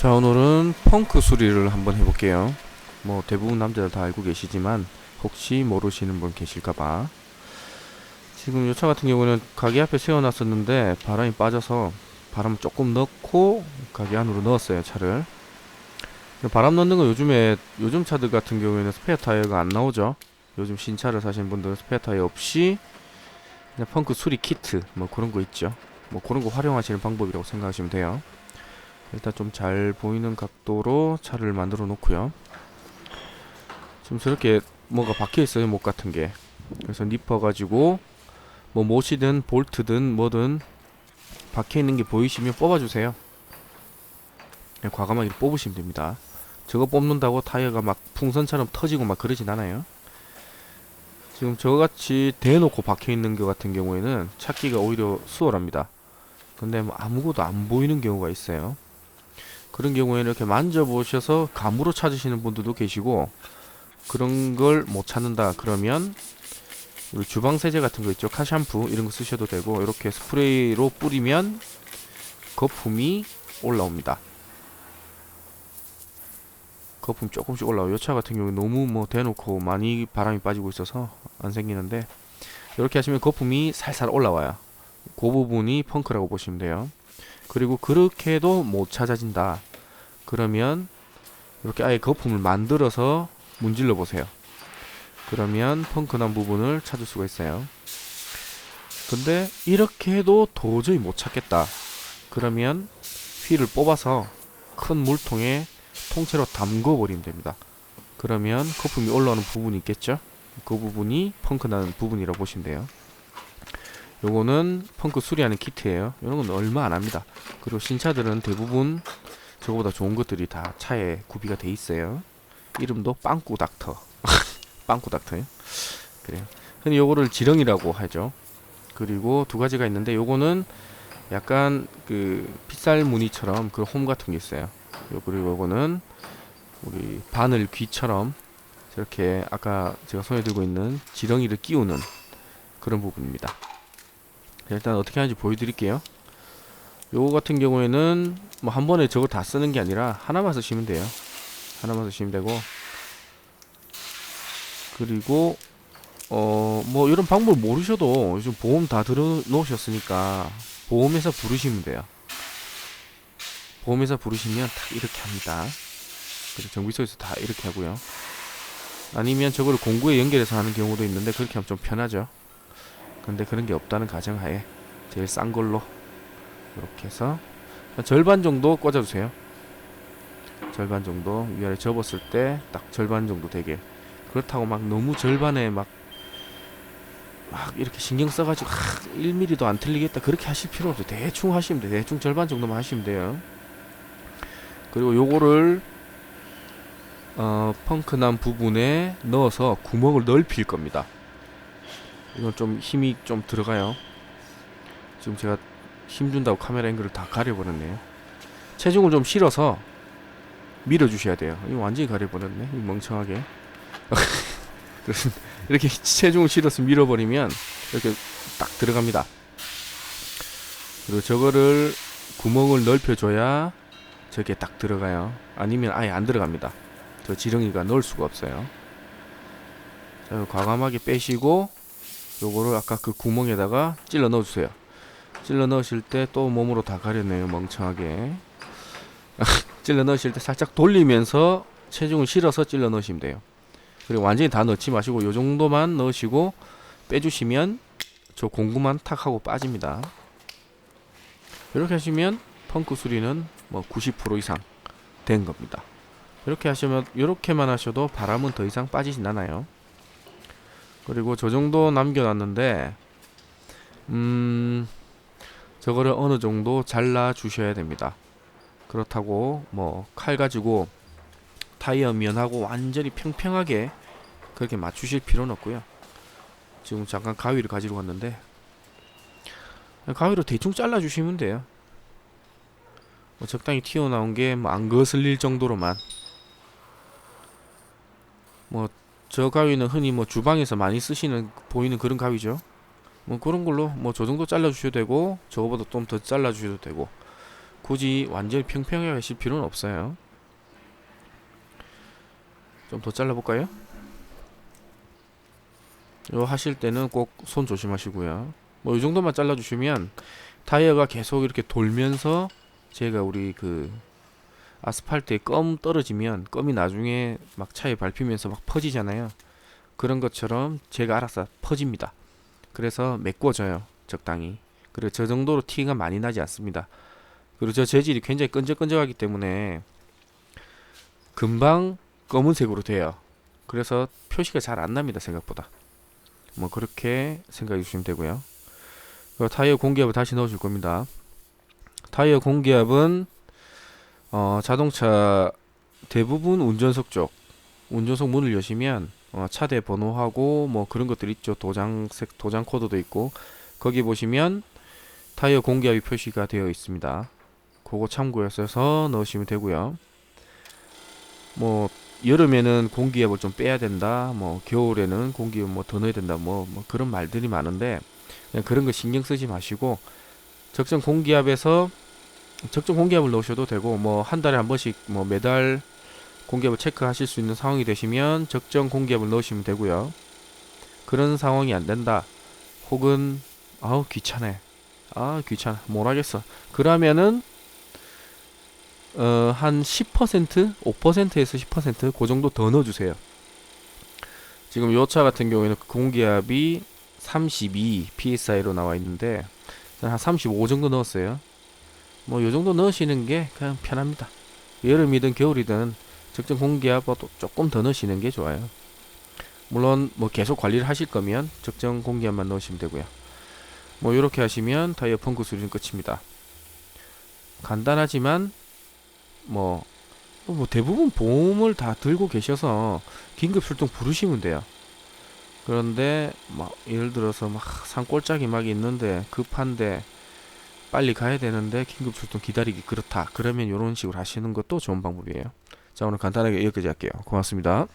자, 오늘은 펑크 수리를 한번 해볼게요. 뭐 대부분 남자들 다 알고 계시지만 혹시 모르시는 분 계실까봐. 지금 이 차 같은 경우는 가게 앞에 세워놨었는데 바람이 빠져서 바람 조금 넣고 가게 안으로 넣었어요, 차를. 바람 넣는 거 요즘 차들 같은 경우에는 스페어 타이어가 안 나오죠. 요즘 신차를 사시는 분들은 스페어 타이어 없이 그냥 펑크 수리 키트 뭐 그런 거 있죠. 뭐 그런 거 활용하시는 방법이라고 생각하시면 돼요. 일단 좀 잘 보이는 각도로 차를 만들어 놓고요. 지금 저렇게 뭐가 박혀 있어요, 못 같은 게. 그래서 니퍼 가지고 뭐 못이든 볼트든 뭐든 박혀 있는 게 보이시면 뽑아 주세요. 그냥 과감하게 뽑으시면 됩니다. 저거 뽑는다고 타이어가 막 풍선처럼 터지고 막 그러진 않아요. 지금 저같이 대놓고 박혀 있는 것 같은 경우에는 찾기가 오히려 수월합니다. 근데 뭐 아무것도 안 보이는 경우가 있어요. 그런 경우에는 이렇게 만져보셔서 감으로 찾으시는 분들도 계시고, 그런 걸 못 찾는다 그러면 우리 주방 세제 같은 거 있죠, 카샴푸 이런 거 쓰셔도 되고, 이렇게 스프레이로 뿌리면 거품이 올라옵니다. 거품 조금씩 올라와요. 이 차 같은 경우 너무 뭐 대놓고 많이 바람이 빠지고 있어서 안 생기는데, 이렇게 하시면 거품이 살살 올라와요. 그 부분이 펑크라고 보시면 돼요. 그리고 그렇게 해도 못 찾아진다 그러면 이렇게 아예 거품을 만들어서 문질러 보세요. 그러면 펑크 난 부분을 찾을 수가 있어요. 근데 이렇게 해도 도저히 못 찾겠다 그러면 휠을 뽑아서 큰 물통에 통째로 담궈 버리면 됩니다. 그러면 거품이 올라오는 부분이 있겠죠. 그 부분이 펑크 나는 부분이라고 보시면 돼요. 요거는 펑크 수리하는 키트예요. 이런 건 얼마 안 합니다. 그리고 신차들은 대부분 저거보다 좋은 것들이 다 차에 구비가 돼 있어요. 이름도 빵꾸 닥터. 빵꾸 닥터요. 그래요. 흔히 요거를 지렁이라고 하죠. 그리고 두 가지가 있는데, 요거는 약간 그 핏살 무늬처럼 그 홈 같은 게 있어요. 그리고 요거는 우리 바늘 귀처럼 저렇게 아까 제가 손에 들고 있는 지렁이를 끼우는 그런 부분입니다. 일단 어떻게 하는지 보여드릴게요. 요거 같은 경우에는 뭐 한 번에 저걸 다 쓰는 게 아니라 하나만 쓰시면 돼요. 하나만 쓰시면 되고, 그리고 뭐 이런 방법 모르셔도 요즘 보험 다 들어 놓으셨으니까 보험회사 부르시면 돼요. 보험회사 부르시면 딱 이렇게 합니다. 그래서 정비소에서 다 이렇게 하고요. 아니면 저거를 공구에 연결해서 하는 경우도 있는데 그렇게 하면 좀 편하죠. 근데 그런 게 없다는 가정하에 제일 싼 걸로 이렇게 해서 절반 정도 꽂아주세요. 절반 정도 위아래 접었을 때 딱 절반 정도 되게. 그렇다고 막 너무 절반에 막 이렇게 신경 써가지고 1mm도 안 틀리겠다 그렇게 하실 필요 없어요. 대충 하시면 돼요. 대충 절반 정도만 하시면 돼요. 그리고 요거를 펑크 난 부분에 넣어서 구멍을 넓힐 겁니다. 이건 좀 힘이 좀 들어가요. 지금 제가 힘준다고 카메라 앵글을 다 가려버렸네요. 체중을 좀 실어서 밀어주셔야 돼요. 이거 완전히 가려버렸네, 이 멍청하게. 이렇게 체중을 실어서 밀어버리면 이렇게 딱 들어갑니다. 그리고 저거를 구멍을 넓혀줘야 저게 딱 들어가요. 아니면 아예 안 들어갑니다. 저 지렁이가 넣을 수가 없어요. 자, 과감하게 빼시고 요거를 아까 그 구멍에다가 찔러 넣어주세요. 찔러 넣으실 때 또 몸으로 다 가렸네요, 멍청하게. 찔러 넣으실 때 살짝 돌리면서 체중을 실어서 찔러 넣으시면 돼요. 그리고 완전히 다 넣지 마시고 요 정도만 넣으시고 빼주시면 저 공구만 탁 하고 빠집니다. 이렇게 하시면 펑크 수리는 뭐 90% 이상 된 겁니다. 이렇게 하시면, 이렇게만 하셔도 바람은 더 이상 빠지진 않아요. 그리고 저 정도 남겨놨는데 저거를 어느 정도 잘라 주셔야 됩니다. 그렇다고 뭐 칼 가지고 타이어 면하고 완전히 평평하게 그렇게 맞추실 필요는 없고요. 지금 잠깐 가위를 가지러 갔는데 가위로 대충 잘라 주시면 돼요. 뭐 적당히 튀어나온 게 뭐 안 거슬릴 정도로만. 뭐 저 가위는 흔히 뭐 주방에서 많이 쓰시는 보이는 그런 가위죠. 뭐 그런 걸로 뭐 저 정도 잘라 주셔도 되고 저거보다 좀 더 잘라 주셔도 되고, 굳이 완전히 평평하게 하실 필요는 없어요. 좀 더 잘라볼까요? 이거 하실 때는 꼭 손 조심하시고요. 뭐 이 정도만 잘라주시면 타이어가 계속 이렇게 돌면서 제가 우리 그 아스팔트에 껌 떨어지면 껌이 나중에 막 차에 밟히면서 막 퍼지잖아요. 그런 것처럼 제가 알아서 퍼집니다. 그래서 메꿔져요, 적당히. 그리고 저 정도로 티가 많이 나지 않습니다. 그리고 저 재질이 굉장히 끈적끈적하기 때문에 금방 검은색으로 돼요. 그래서 표시가 잘 안 납니다, 생각보다. 뭐 그렇게 생각해 주시면 되고요. 타이어 공기압을 다시 넣어줄 겁니다. 타이어 공기압은 자동차 대부분 운전석 문을 여시면 차대 번호하고 뭐 그런 것들 있죠. 도장 코드도 있고 거기 보시면 타이어 공기압이 표시가 되어 있습니다. 그거 참고해서 넣으시면 되고요. 뭐 여름에는 공기압을 좀 빼야 된다. 뭐 겨울에는 공기압 뭐 더 넣어야 된다. 뭐 그런 말들이 많은데 그냥 그런 거 신경 쓰지 마시고 적정 공기압을 넣으셔도 되고 뭐 한 달에 한 번씩 뭐 매달 공기압을 체크하실 수 있는 상황이 되시면 적정 공기압을 넣으시면 되고요. 그런 상황이 안 된다. 혹은 아우 귀찮아. 귀찮아. 뭘 하겠어. 그러면은 한 10%, 5%에서 10%그 정도 더 넣어주세요. 지금 요 차 같은 경우에는 공기압이 32 psi로 나와 있는데 한 35 정도 넣었어요. 뭐 요 정도 넣으시는 게 그냥 편합니다. 여름이든 겨울이든 적정 공기압보다 조금 더 넣으시는 게 좋아요. 물론 뭐 계속 관리를 하실 거면 적정 공기압만 넣으시면 되고요. 뭐 이렇게 하시면 타이어 펑크 수리는 끝입니다. 간단하지만 뭐 대부분 보험을 다 들고 계셔서 긴급 출동 부르시면 돼요. 그런데 막 예를 들어서 막 산골짜기 막 있는데 급한데 빨리 가야 되는데 긴급 출동 기다리기 그렇다. 그러면 이런 식으로 하시는 것도 좋은 방법이에요. 자, 오늘 간단하게 여기까지 할게요. 고맙습니다.